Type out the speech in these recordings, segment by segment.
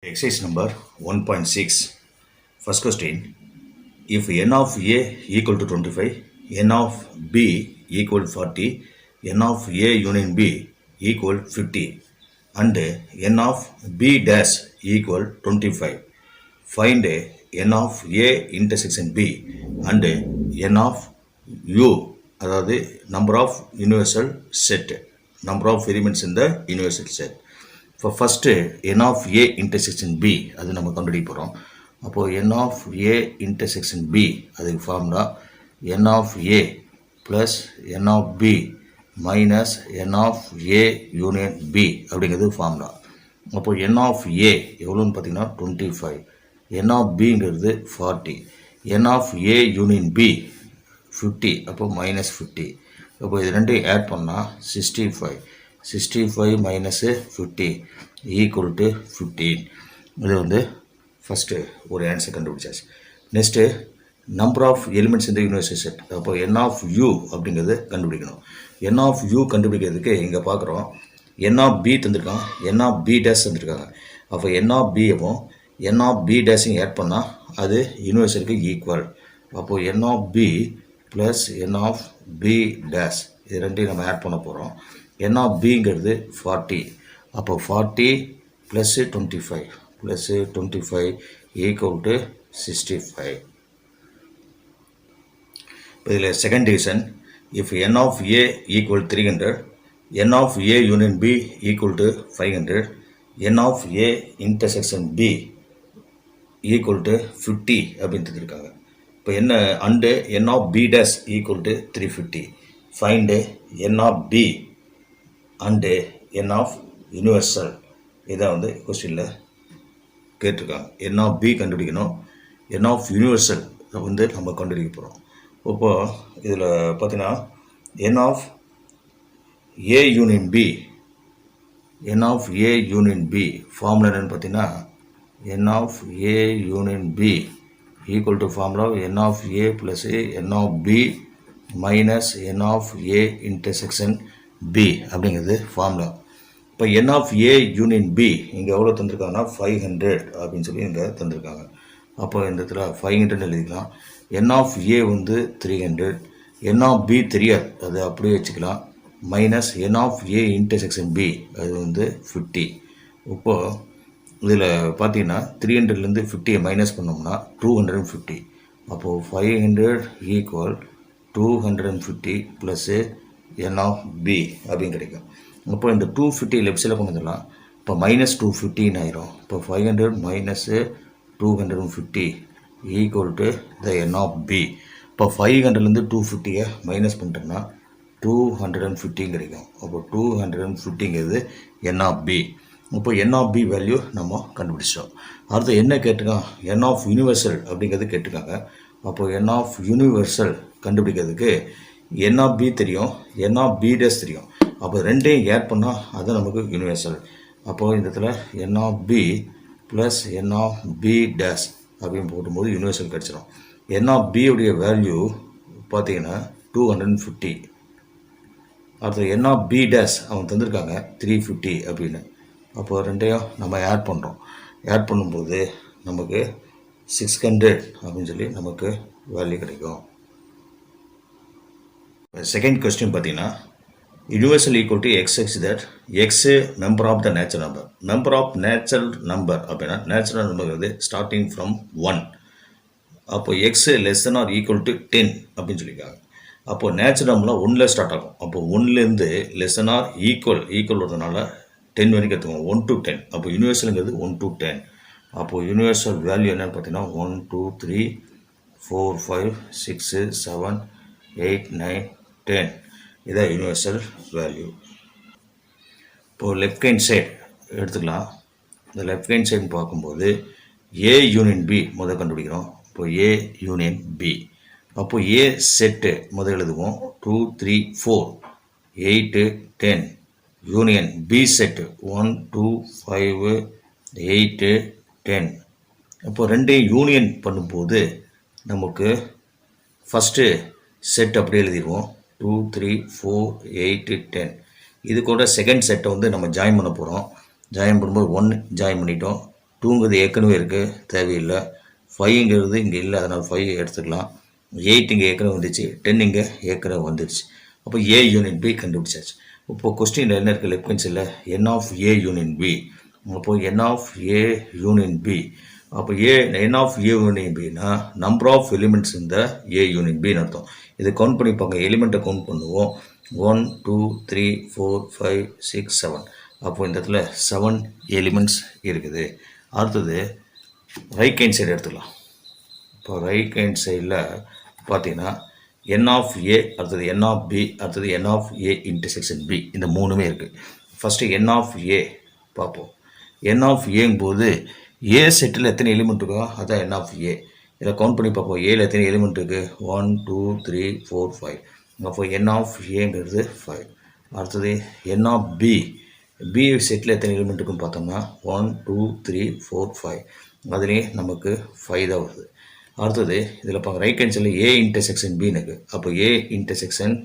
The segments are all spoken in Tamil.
Exercise number 1.6. First question. If n of A equal to 25, n of B equal 40, n of A union B equal 50, and n of B dash equal 25. Find n of A intersection B and n of U, அதாவது number of universal set, number of elements in the universal set. இப்போ first n of A intersection B அது நம்ம கண்டுபிடிக்க போகிறோம். அப்போது n of A intersection B அதுக்கு formula n of A plus n of B minus n of A union B அப்படிங்கிறது ஃபார்முலா. அப்போது n of A எவ்வளோன்னு பார்த்தீங்கன்னா 25, n of Bங்கிறது 40, n of A union B 50, அப்போ மைனஸ் 50. அப்போ இது ரெண்டையும் ஆட் பண்ணால் 65 minus 50 equal to 15. இது வந்து ஃபஸ்ட்டு ஒரு ஆன்சர் கண்டுபிடிச்சாச்சு. நெக்ஸ்ட்டு நம்பர் ஆஃப் எலிமெண்ட்ஸ் இந்த யூனிவர்சல் செட். அப்போ n of u அப்படிங்கிறது கண்டுபிடிக்கணும். n of u கண்டுபிடிக்கிறதுக்கு இங்கே பார்க்குறோம் n of b தந்திருக்காங்க, n of b டேஷ் தந்திருக்காங்க. அப்போ n of b-யும் n of b டேஷையும் ஆட் பண்ணால் அது யூனிவர்சலுக்கு ஈக்குவல். அப்போது n of b plus n of b dash இது ரெண்டையும் நம்ம ஆட் பண்ண போகிறோம். n of bங்கிறது 40, அப்போ 40 ப்ளஸ் 25 ஈக்குவல் டு 65. இப்போ இதில் second division. If n of a equal 300, n of a union b equal to 500, n of a intersection b equal to 50 அப்படின்னு தெரிஞ்சிருக்காங்க. இப்போ என்ன and n of b dash equal to 350. Find n of b and n of universal. இதை வந்து கொஸ்டினில் கேட்டிருக்காங்க. n of b கண்டுபிடிக்கணும், n of யூனிவர்சல் வந்து நம்ம கண்டுபிடிக்க போகிறோம். இப்போது இதில் பார்த்தீங்கன்னா n of a union b, n of a union b formula என்னென்னு பார்த்தீங்கன்னா n of a union b equal to formula n of a plus n of b minus n of a intersection b அப்படிங்கிறது ஃபார்முலா. இப்போ n of a union b இங்கே எவ்வளோ தந்திருக்காங்கன்னா 500 அப்படின்னு சொல்லி இங்கே தந்திருக்காங்க. அப்போ இந்த இடத்துல 500 எழுதிக்கலாம். n of a வந்து 300, n of b தெரியாது, அது அப்படியே வச்சுக்கலாம். Minus n of a intersection b அது வந்து 50. இப்போது இதில் பார்த்தீங்கன்னா 300லேருந்து 50 மைனஸ் பண்ணோம்னா 250. அப்போது 500 equal 250 plus n of b அப்படின்னு கிடைக்கும். அப்போ இந்த 250 லெஃப்ட் சைடில் கொண்டு வந்துடலாம். இப்போ மைனஸ் 250 ஆயிரும். இப்போ 500 minus 250 equal to the n of b. இப்போ 500லேருந்து 250 மைனஸ் பண்ணிட்டோம்னா 250 கிடைக்கும். அப்போ 250ங்கிறது n of b. இப்போ n of b வேல்யூ நம்ம கண்டுபிடிச்சிட்டோம். அடுத்து என்ன கேட்டிருக்கான், n of யூனிவர்சல் அப்படிங்கிறது கேட்டிருக்காங்க. அப்போது n of யூனிவர்சல் கண்டுபிடிக்கிறதுக்கு n of b தெரியும், n of b டேஸ் தெரியும். அப்போ ரெண்டையும் ஆட் பண்ணால் அது நமக்கு யூனிவர்சல். அப்போது இந்த இடத்துல n of b plus n of b days அப்படின்னு போடும்போது யூனிவர்சல் கிடச்சிடும். n of b உடைய வேல்யூ பார்த்தீங்கன்னா 250. அடுத்து n of b டேஸ் அவங்க தந்திருக்காங்க 350 அப்படின்னு. அப்போ ரெண்டையும் நம்ம ஆட் பண்ணுறோம். ஆட் பண்ணும்போது நமக்கு 600 அப்படின்னு சொல்லி நமக்கு வேல்யூ கிடைக்கும். செகண்ட் கொஸ்டின் பார்த்தீங்கன்னா universal equal to x x that x member of the natural number. Member of natural number அப்படின்னா நேச்சுரல் நம்பர் ஸ்டார்டிங் ஃப்ரம் 1. அப்போது x less than or equal to 10 அப்படின்னு சொல்லியிருக்காங்க. அப்போது நேச்சுரல் நம்பர்லாம் 1ல் ஸ்டார்ட் ஆகும். அப்போது 1லேருந்து லெஸ் தென் ஆர் ஈக்குவல் வரதுனால 10 வரைக்கும் எடுத்துக்கோங்க, 1 to 10. அப்போ யூனிவர்சலுங்கிறது 1 to 10. அப்போது யூனிவர்சல் வேல்யூ என்னென்னு பார்த்தீங்கன்னா 1 2 3 4 5 6 7 8 9 10. இதான் யூனிவர்சல் வேல்யூ. இப்போது லெஃப்ட் ஹேண்ட் சைடு எடுத்துக்கலாம். இந்த லெஃப்ட் ஹேண்ட் சைடு பார்க்கும்போது ஏ யூனியன் பி முதல் கண்டுபிடிக்கிறோம். இப்போ ஏ யூனியன் பி. அப்போது ஏ செட்டு முதல் எழுதுவோம் 2 3 4 8 10 யூனியன் பி செட்டு 1 2 5 8 10. அப்போது ரெண்டையும் யூனியன் பண்ணும்போது நமக்கு ஃபஸ்ட்டு செட் அப்படியே எழுதிடுவோம் 2 3 4 8 10. இது கூட செகண்ட் செட்டை வந்து நம்ம ஜாயின் பண்ண போகிறோம். ஜாயின் பண்ணும்போது 1 ஜாயின் பண்ணிட்டோம், 2ங்கிறது ஏற்கனவே இருக்குது, தேவையில்லை. 5ங்கிறது இங்கே இல்லை, அதனால் 5 எடுத்துக்கலாம். 8 இங்கே ஏற்கனவே வந்துச்சு, 10 இங்கே ஏற்கனவே வந்துடுச்சு. அப்போ ஏ யூனிட் பி கண்டுபிடிச்சாச்சு. இப்போது கொஸ்டினில் என்ன இருக்குது, லெஃப்ட் ஹேண்ட் சைடில் என் ஆஃப் ஏ யூனியன் பி. அப்போது n of A union B, அப்போ என் ஆஃப் ஏ யூனியன் பின்னா நம்பர் ஆஃப் எலிமெண்ட்ஸ் இந்த ஏ யூனியன் பின்னு அர்த்தம். இது கவுண்ட் பண்ணி பார்க்க, எலிமெண்ட்டை கவுண்ட் பண்ணுவோம். 1 2 3 4 5 6 7. அப்போது இந்த இடத்துல 7 எலிமெண்ட்ஸ் இருக்குது. அடுத்தது ரைட் ஹேண்ட் சைடு எடுத்துக்கலாம். இப்போ ரைட் ஹேண்ட் சைடில் பார்த்தீங்கன்னா என் ஆஃப் ஏ, அடுத்தது என் ஆஃப் பி, அடுத்தது n of A intersection B, இந்த மூணுமே இருக்குது. ஃபஸ்ட்டு என் ஆஃப் ஏ பார்ப்போம். என் ஆஃப் ஏங்கும்போது ஏ செட்டில் எத்தனை எலிமெண்ட் இருக்கோ அதான் என் ஆஃப் ஏ. இதை கவுண்ட் பண்ணி பார்ப்போம். ஏல எத்தனை எலிமெண்ட் இருக்குது, 1 2 3 4 5. அப்போ என் ஆஃப் ஏங்கிறது 5. அடுத்தது n of B, B settle எத்தனை எலிமெண்ட் இருக்குன்னு பார்த்தோம்னா 1 2 3 4 5. அதுலேயே நமக்கு 5 தான் வருது. அடுத்தது இதில் பார்க்க ரைட் ஹேண்ட் சைடில் ஏ இன்டர்செக்ஷன் பின்னு இருக்குது. அப்போ ஏ இன்டர்செக்ஷன்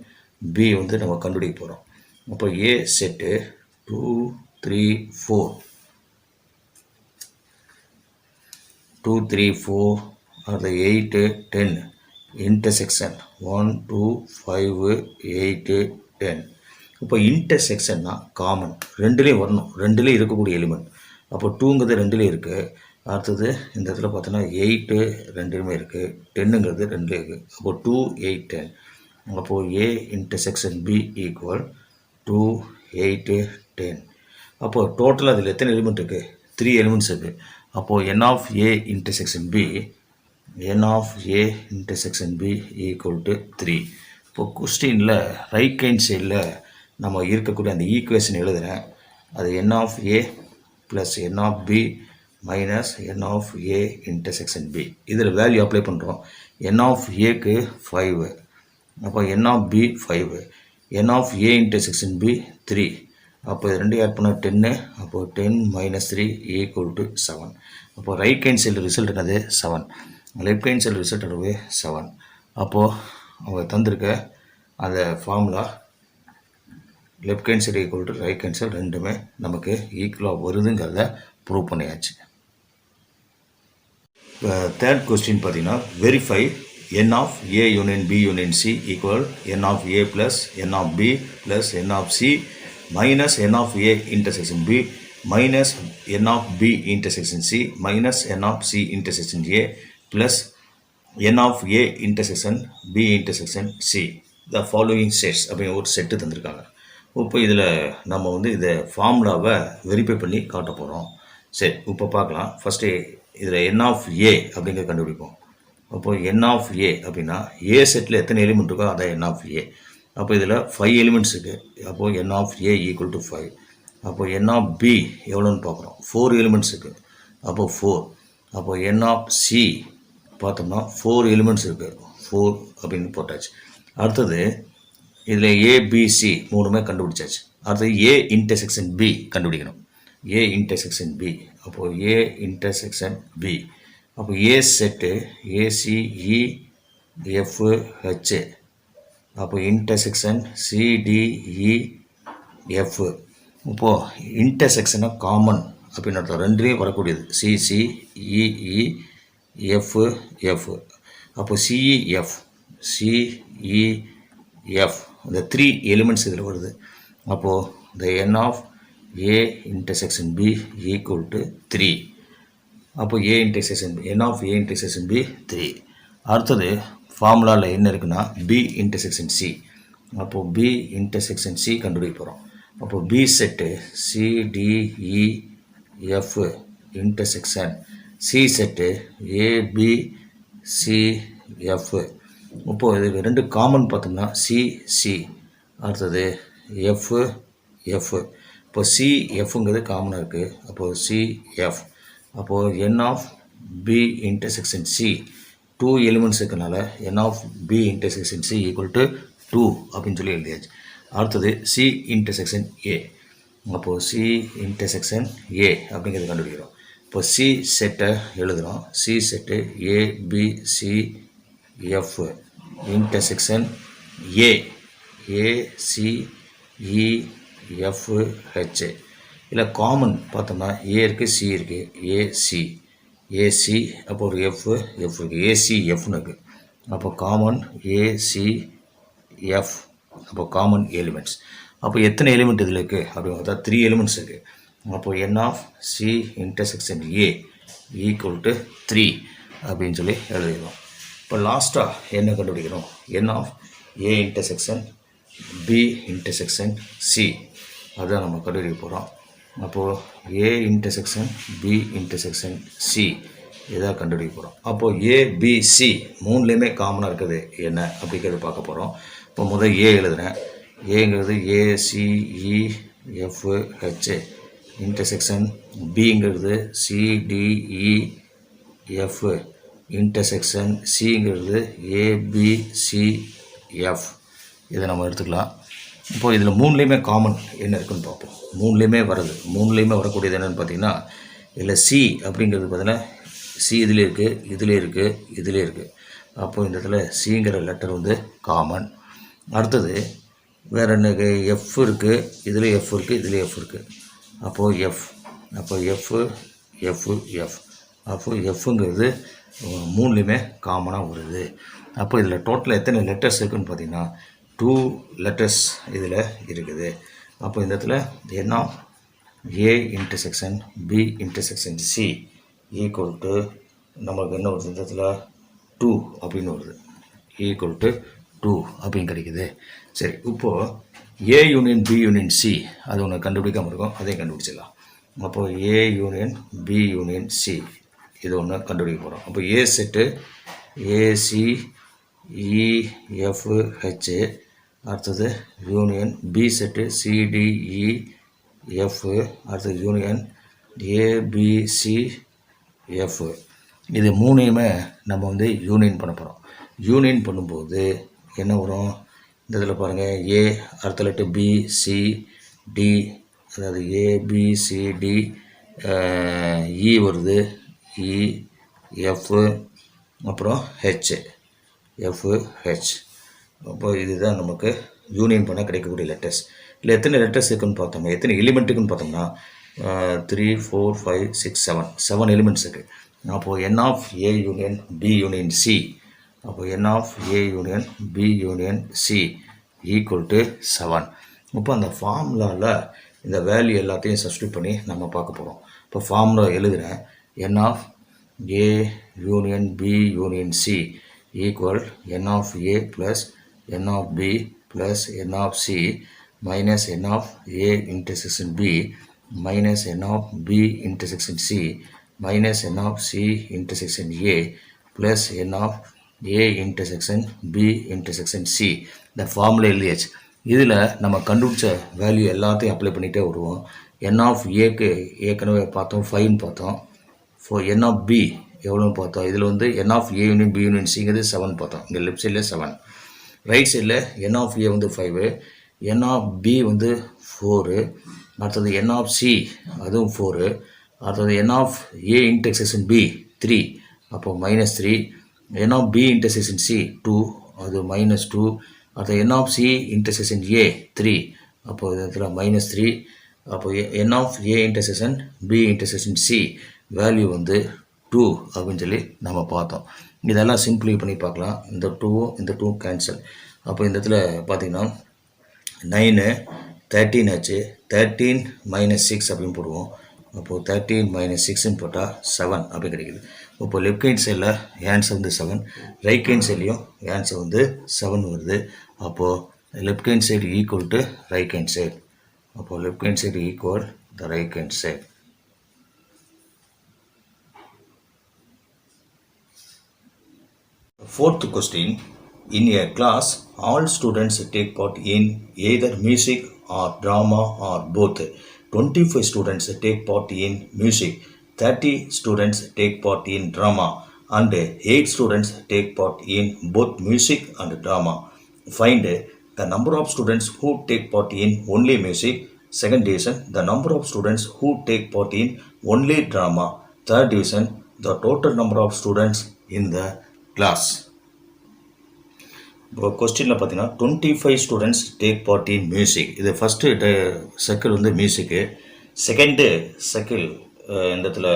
பி வந்து நம்ம கண்டுபிடிக்க போகிறோம். அப்போ ஏ செட்டு 2 3 4 2 3 4, அது 8 10 இன்டர்செக்ஷன் 1 2 5 8 10. இப்போ இன்டர்செக்ஷன்னா காமன், ரெண்டுலேயும் வரணும், ரெண்டுலேயும் இருக்கக்கூடிய எலிமெண்ட். அப்போ 2ங்கிறது ரெண்டுலேயும் இருக்குது. அடுத்தது இந்த இடத்துல பார்த்தோன்னா 8 ரெண்டுலேயுமே இருக்குது, 10ங்கிறது ரெண்டுலேயும் இருக்குது. அப்போது 2 8 10. அப்போது ஏ இன்டர்செக்ஷன் பி ஈக்குவல் 2 8 10. அப்போது டோட்டலாக அதில் எத்தனை எலிமெண்ட் இருக்குது, 3 எலிமெண்ட்ஸ் இருக்குது. அப்போது n of A intersection B, n of A intersection B equal to 3. இப்போது கொஸ்டினில் ரைட் ஹேண்ட் சைடில் நம்ம இருக்கக்கூடிய அந்த ஈக்குவேஷன் எழுதுகிறேன். அது n of A plus n of B minus n of A intersection B. இதில் வேல்யூ அப்ளை பண்ணுறோம். என் ஆஃப் ஏக்கு 5, அப்போ n of B 5, n of A intersection B 3. அப்போ இது ரெண்டு ஆட் பண்ணால் 10. அப்போது 10 மைனஸ் 3 ஈக்குவல் டு 7. அப்போது ரைட் ஹேண்ட் சைடில் ரிசல்ட் என்னது 7, லெஃப்ட் ஹேண்ட் சைடில் ரிசல்ட் என்னது 7. அப்போது அவங்க தந்திருக்க அந்த formula left hand side equal to right hand side ரெண்டுமே நமக்கு ஈக்குவலாக வருதுங்கிறத ப்ரூவ் பண்ணியாச்சு. இப்போ தேர்ட் கொஸ்டின் பார்த்தீங்கன்னா verify n of A union B union C equal n of A plus n of B plus n of C minus n of A intersection B minus n of B intersection C minus n of C intersection A plus n of A intersection B intersection C the following sets அப்படிங்கிற ஒரு செட்டு தந்திருக்காங்க. இப்போ இதில் நம்ம வந்து இதை ஃபார்முலாவை வெரிஃபை பண்ணி காட்ட போகிறோம். சரி, இப்போ பார்க்கலாம். ஃபஸ்ட்டு இதில் என் ஆஃப் ஏ அப்படிங்கிறத கண்டுபிடிப்போம். அப்போது என் ஆஃப் ஏ அப்படின்னா ஏ செட்டில் எத்தனை எலிமெண்ட் இருக்கோ அதான் என் ஆஃப் ஏ. அப்போ இதில் 5 எலிமெண்ட்ஸ் இருக்குது. அப்போது n of A equal to 5. அப்போது என் ஆஃப் பி எவ்வளோன்னு பார்க்குறோம், 4 எலிமெண்ட்ஸ் இருக்குது. அப்போது 4. அப்போது என் ஆஃப் சி பார்த்தோம்னா 4 எலிமெண்ட்ஸ் இருக்குது, 4 அப்படின்னு போட்டாச்சு. அடுத்தது இதில் ஏபிசி மூணுமே கண்டுபிடிச்சாச்சு. அடுத்தது ஏ இன்டர்செக்ஷன் பி கண்டுபிடிக்கணும். ஏ இன்டர்செக்ஷன் பி, அப்போது ஏ இன்டர்செக்ஷன் பி, அப்போ ஏ செட்டு ஏசிஇ எஃப்ஹெச், அப்போ இன்டர்செக்ஷன் சிடிஇ எஃப். இப்போது இன்டர்செக்ஷனை காமன் அப்படின்னு அர்த்தம், ரெண்டுலேயும் வரக்கூடியது சிசிஇஇ எஃப். அப்போ சிஇஎஃப் சிஇஎஃப் இந்த 3 எலிமெண்ட்ஸ் இதில் வருது. அப்போது the n of A intersection B equal to 3. அப்போ A intersection B, n of A intersection B 3. அடுத்தது ஃபார்முலாவில் என்ன இருக்குன்னா பி இன்டர்செக்ஷன் சி. அப்போது பி இன்டர்செக்ஷன் சி கண்டுபிடிக்க போகிறோம். அப்போது B set CDEF intersection C set ABCF. இப்போது இது ரெண்டு காமன் பார்த்தோம்னா சி. அடுத்தது எஃப். இப்போ சிஎஃப்ங்கிறது காமனாக இருக்குது. அப்போது சிஎஃப். அப்போது n of B intersection C 2 elements இருக்கனால n of B intersection C equal to 2 அப்படின்னு சொல்லி எழுதியாச்சு. அடுத்தது சி இன்டர்செக்ஷன் ஏ. அப்போது சி இன்டர்செக்ஷன் ஏ அப்படிங்கிறது கண்டுபிடிக்கிறோம். இப்போ சி செட்டை எழுதுகிறோம். C set ABCF intersection ACEFH. இல்லை காமன் பார்த்தோம்னா ஏ இருக்குது, சி இருக்குது, ஏசி, ஏசி, அப்போ ஒரு எஃப் இருக்குது, ஏசிஎஃப்னு இருக்குது. அப்போ காமன் ஏசிஎஃப், அப்போ காமன் எலிமெண்ட்ஸ். அப்போ எத்தனை எலிமெண்ட் இதில் இருக்குது அப்படின்னு பார்த்தா 3 எலிமெண்ட்ஸ் இருக்குது. அப்போ n of C intersection A equal to 3 அப்படின்னு சொல்லி எழுதிடும். இப்போ லாஸ்ட்டாக என்ன கண்டுபிடிக்கணும்? N of A intersection B intersection C, அதுதான் நம்ம கண்டுபிடிக்க போகிறோம். அப்போது A intersection B intersection C இதாக கண்டுபிடிக்க போகிறோம். அப்போது ஏபிசி மூணுலேயுமே காமனாக இருக்குது என்ன அப்படிங்கிறது பார்க்க போகிறோம். இப்போ முதல் ஏ எழுதுகிறேன். ஏங்கிறது ஏசிஇஎஃப்ஹெச் இன்டர்செக்ஷன் பிங்கிறது சிடிஇஎஃப் இன்டர்செக்ஷன் சிங்கிறது ஏபிசிஎஃப். இதை நம்ம எடுத்துக்கலாம். இப்போது இதில் மூணுலேயுமே காமன் என்ன இருக்குதுன்னு பார்ப்போம். மூணுலேயுமே வருது. மூணுலேயுமே வரக்கூடியது என்னென்னு பார்த்தீங்கன்னா, இதில் சி அப்படிங்கிறது பார்த்தீங்கன்னா சி இதிலே இருக்குது, இதிலே இருக்குது, இதிலே இருக்குது. அப்போது இந்த இடத்துல சிங்கிற லெட்டர் வந்து காமன். அடுத்தது வேறு என்ன? எஃப் இருக்குது, இதில் எஃப் இருக்குது, இதில் எஃப் இருக்குது. அப்போது எஃப், அப்போ எஃப்பு எஃப் எஃப், அப்போ எஃப்ங்கிறது மூணுலேயுமே காமனாக வருது. அப்போ இதில் டோட்டலாக எத்தனை லெட்டர்ஸ் இருக்குதுன்னு பார்த்தீங்கன்னா 2 லெட்டர்ஸ் இதில் இருக்குது. அப்போ இந்த இடத்துல n of A intersection B intersection C equal to நமக்கு என்ன வருது? இந்த இடத்துல 2 அப்படின்னு வருது. ஈக்குவல் டு 2 அப்படின்னு கிடைக்குது. சரி, இப்போது A union B union C அது ஒன்று கண்டுபிடிக்காமல் இருக்கும், அதையும் கண்டுபிடிச்சிடலாம். அப்போது A union B union C இது ஒன்று கண்டுபிடிக்க போகிறோம். அப்போ ஏ செட்டு ஏசிஇஎஃப்ஹெச், அடுத்தது யூனியன் பி செட்டு சிடிஇஎஃப், அடுத்தது யூனியன் ஏபிசிஎஃப். இது மூணையுமே நம்ம வந்து யூனியன் பண்ண போகிறோம். யூனியன் பண்ணும்போது என்ன வரும்? இந்த இதில் பாருங்கள், ஏ அடுத்த லெட்டர் பி சி டி, அதாவது ஏபிசிடி, இ வருது, இ எஃப், அப்புறம் ஹெச், எஃப்ஹெச். அப்போ இதுதான் நமக்கு யூனியன் பண்ண கிடைக்கக்கூடிய லெட்டர்ஸ். இல்லை எத்தனை லெட்டர்ஸ் இருக்குதுன்னு பார்த்தோம்னா, எத்தனை எலிமெண்ட்டுக்குன்னு பார்த்தோம்னா 3 4 5 6 7 எலிமெண்ட்ஸ் இருக்குது. அப்போது n of A union B union C, அப்போது n of A union B union C equal to 7. இப்போ அந்த ஃபார்முலாவில் இந்த வேல்யூ எல்லாத்தையும் சப்ஸ்டியூட் பண்ணி நம்ம பார்க்க போகிறோம். இப்போ ஃபார்முலா எழுதுகிறேன். N of A union B union C equal n of A plus n of B plus n of C minus n of A intersection B minus n of B intersection C minus n of C intersection A plus n of A intersection B intersection C. இந்த ஃபார்முலா எழுதியாச்சு. இதில் நம்ம கண்டுபிடிச்ச வேல்யூ எல்லாத்தையும் அப்ளை பண்ணிகிட்டே வருவோம். என் ஆஃப் ஏக்கு ஏற்கனவே பார்த்தோம் 5ன்னு பார்த்தோம். என் ஆஃப் பி எவ்வளோன்னு பார்த்தோம். இதில் வந்து n of A union B யூனியன் சிங்கிறது 7 பார்த்தோம். இங்கே லெஃப்ட் சைடில் 7, ரைட் சைடில் என் ஆஃப் ஏ வந்து 5, என் ஆஃப் பி வந்து 4, அடுத்தது என் ஆஃப் சி அதுவும் 4, அடுத்தது n of A intersection B 3, அப்போது -3, n of B intersection C 2, அது -2, அடுத்தது n of C intersection A 3, அப்போது இதில் -3, அப்போது n of A intersection B intersection C value வந்து 2 அப்படின்னு சொல்லி நம்ம பார்த்தோம். இதெல்லாம் சிம்பிளை பண்ணி பார்க்கலாம். இந்த 2வும் இந்த 2 கேன்சல். அப்போ இந்த இடத்துல பார்த்திங்கன்னா 9 13 ஆச்சு. 13 - 6 அப்படின்னு போடுவோம். அப்போது 13 - 6ன்னு போட்டால் 7 அப்படி கிடைக்குது. இப்போ லெஃப்ட் ஹேண்ட் சைடில் ஆன்சர் வந்து 7, ரைட் ஹேண்ட் சைட்லேயும் ஆன்சர் வந்து 7 வருது. அப்போது left hand side equal to right hand side. அப்போது left hand side equal the right hand side. Fourth question. In a class, all students take part in either music or drama or both. 25 students take part in music, 30 students take part in drama, and 8 students take part in both music and drama. Find the number of students who take part in only music. Second division, the number of students who take part in only drama. Third division, the total number of students in the class. இப்போ கொஸ்டினில் பார்த்தீங்கன்னா 25 students take part in music. இது ஃபஸ்ட்டு சர்க்கிள் வந்து மியூசிக்கு, செகண்டு சர்க்கிள் இந்த இடத்துல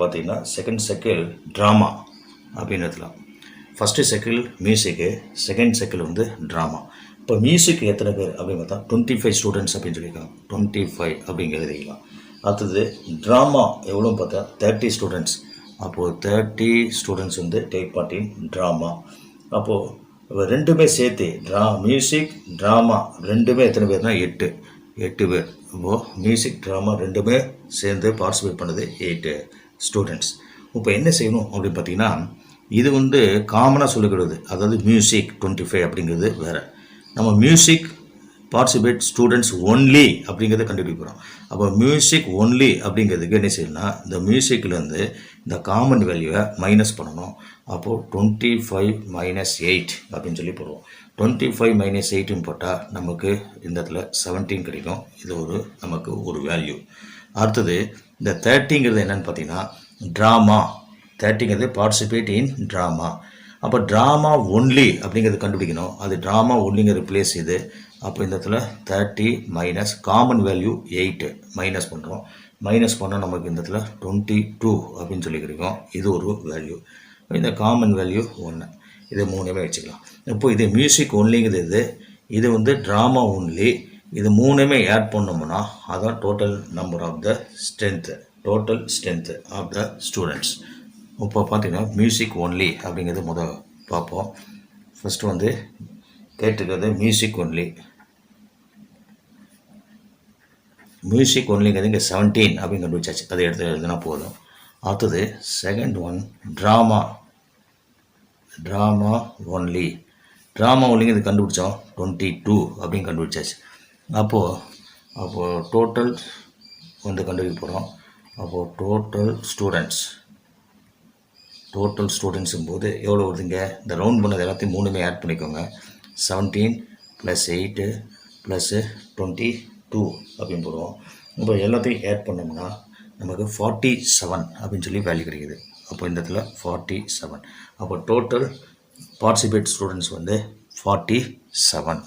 பார்த்தீங்கன்னா செகண்ட் சர்க்கிள் ட்ராமா அப்படின்னு இடத்துல ஃபஸ்ட்டு சர்க்கிள் மியூசிக்கு, செகண்ட் சர்க்கிள் வந்து ட்ராமா. இப்போ மியூசிக் எத்தனை பேர் அப்படின்னு பார்த்தா 25 ஸ்டூடெண்ட்ஸ் அப்படின்னு சொல்லியிருக்காங்க. 25 அப்படிங்கிறது எழுதிக்கலாம். அடுத்தது ட்ராமா எவ்வளோன்னு பார்த்தா 30 ஸ்டூடெண்ட்ஸ். அப்போது 30 ஸ்டூடெண்ட்ஸ் வந்து டேக் பார்ட் இன் ட்ராமா. அப்போது ரெண்டுமே சேர்த்து மியூசிக் ட்ராமா ரெண்டுமே எத்தனை பேர்னா 8 பேர். இப்போது மியூசிக் ட்ராமா ரெண்டுமே சேர்ந்து பார்ட்டிசிபேட் பண்ணது 8 ஸ்டூடெண்ட்ஸ். இப்போ என்ன செய்யணும் அப்படின்னு பார்த்தீங்கன்னா, இது வந்து காமனாக சொல்லிக்கிறது, அதாவது மியூசிக் 25 அப்படிங்கிறது வேறு. நம்ம மியூசிக் பார்ட்டிசிபேட் ஸ்டூடெண்ட்ஸ் ஒன்லி அப்படிங்கிறத கண்டுபிடிக்கிறோம். அப்போ மியூசிக் ஒன்லி அப்படிங்கிறதுக்கு என்ன செய்யணும்னா, இந்த மியூசிக்லேருந்து இந்த காமன் வேல்யூவை மைனஸ் பண்ணணும். அப்போது 25 மைனஸ் 8 அப்படின்னு சொல்லி போடுவோம். 25 மைனஸ் 8ன்னு போட்டால் நமக்கு இந்த இடத்துல 17 கிடைக்கும். இது நமக்கு ஒரு வேல்யூ. அடுத்தது இந்த 30ங்கிறது என்னென்னு பார்த்தீங்கன்னா, ட்ராமா 30ங்கிறது பார்ட்டிசிபேட் இன் ட்ராமா. அப்போ ட்ராமா ஒன்லி அப்படிங்கிறது கண்டுபிடிக்கணும். அது ட்ராமா ஒன்லிங்கிற பிளேஸ் இது. அப்போ இந்த இடத்துல 30 மைனஸ் காமன் வேல்யூ 8 மைனஸ் பண்ணுறோம். மைனஸ் பண்ணால் நமக்கு இந்த இடத்துல 22 அப்படின்னு சொல்லி கிடைக்கும். இது ஒரு வேல்யூ. இந்த காமன் வேல்யூ 1. இது மூணுமே வச்சுக்கலாம். இப்போ இது மியூசிக் ஒன்லிங்கிறது இது வந்து ட்ராமா ஒன்லி. இது மூணுமே ஆட் பண்ணோம்னா அதான் total number of the strength, total strength of the students. இப்போ பார்த்தீங்கன்னா மியூசிக் ஒன்லி அப்படிங்கிறது முதல் பார்ப்போம். ஃபஸ்ட்டு வந்து கேட்டிருக்கிறது மியூசிக் ஒன்லி. மியூசிக் ஒன்லிங்கிறது இங்கே 17 அப்படின்னு கண்டுபிடிச்சாச்சு. அதை எடுத்து எழுதுனா போதும். அடுத்தது second one drama only. Drama ஒன்லிங்கிறது கண்டுபிடிச்சோம் 22 அப்படின்னு கண்டுபிடிச்சாச்சு. அப்போது டோட்டல் வந்து கண்டுபிடிக்க போகிறோம். அப்போது டோட்டல் ஸ்டூடெண்ட்ஸும் போது எவ்வளோ வருதுங்க, இந்த ரவுண்ட் பண்ணது எல்லாத்தையும் மூணுமே ஆட் பண்ணிக்கோங்க. 17 + 8 + 22 அப்படின்னு போடுவோம். இப்போ எல்லாத்தையும் ஆட் பண்ணோம்னா நமக்கு 47 அப்படின்னு சொல்லி வேல்யூ கிடைக்குது. அப்போ இந்த இடத்துல 47. அப்போ டோட்டல் பார்ட்டிசிபேட் ஸ்டூடெண்ட்ஸ் வந்து 47.